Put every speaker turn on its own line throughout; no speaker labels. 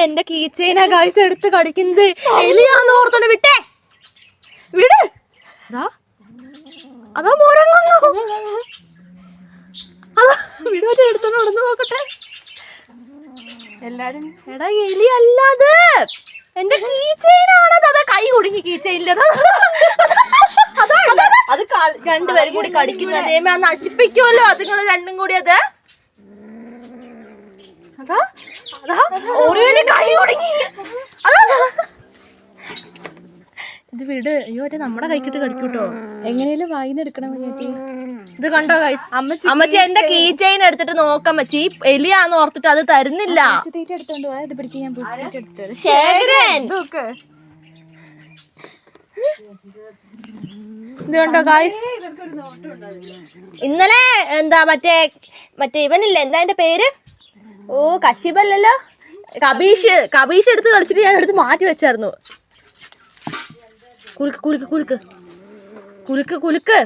എന്റെ കീച്ചൈനാ ഗൈസ് എടുത്ത് കടിക്കുന്നത്. എലിയാന്ന് ഓർത്തോണ്ട് വിട്ടേ വിട്. അതാ മോരങ്ങുന്നു. അതാ വീട് എടുത്തോണ്ട് ഉടന്ന് നോക്കട്ടെ എല്ലാരും. എടാ എലി അല്ലാതെ എന്റെ കീച്ചൈനാണത്. അതാ കൈ കുടുങ്ങി കീച്ചൈനില്ല. അത് രണ്ടുപേരും കൂടി കടിക്കുന്നു. അതേമേ നശിപ്പിക്കുമല്ലോ അതുങ്ങൾ രണ്ടും കൂടി. അത് അതാ അതാ ഓരോന്റെ കൈ കുടുങ്ങി. ഇത് വിട്. അയ്യോ മറ്റേ നമ്മുടെ കൈക്കിട്ട് കടിക്കൂട്ടോ. എങ്ങനെയാലും വായിന്ന് എടുക്കണം. ഇത് കണ്ടോ ഗൈസ്, അമ്മച്ചി എന്റെ കീ ചെയിൻ എടുത്തിട്ട് നോക്കാം. അമ്മച്ചി എലിയാന്ന് ഓർത്തിട്ട് അത് തരുന്നില്ല. ഇത് കണ്ടോ ഗൈസ്, ഇന്നലെ എന്താ മറ്റേ ഇവനില്ലേ, എന്താ എന്റെ പേര്, ഓ കശിബല്ലല്ലോ, കബീഷ് എടുത്ത് കളിച്ചിട്ട് ഞാൻ എടുത്ത് മാറ്റി വെച്ചായിരുന്നു. കുലുക്ക് കുലുക്ക് കുലുക്ക് കുലുക്ക് കുലുക്ക്.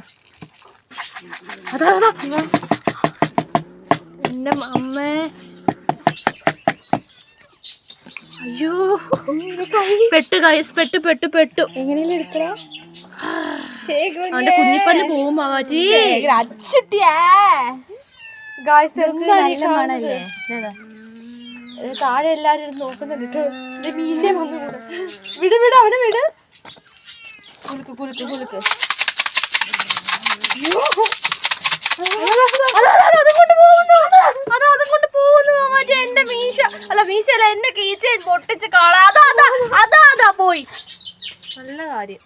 അതാ എന്റെ അമ്മേ. അയ്യോ പെട്ടു ഗൈസ്, പെട്ടു. എങ്ങനെയും എടുക്കടാ. അവന്റെ കുഞ്ഞിപ്പല്ല് പോവും മാവാച്ചി. താഴെ എല്ലാരും നോക്കുന്നുണ്ട്. മീശയും വന്നു. വിട് അവനെ വിട്. കുലുക്ക് കുലുക്ക് കുലുക്ക്. അതുകൊണ്ട് പോകുന്നു മാമാറ്റി. എന്റെ മീശല്ല എന്റെ കീച്ചയിൽ പൊട്ടിച്ച് കളാ. അതാ പോയി. നല്ല കാര്യം.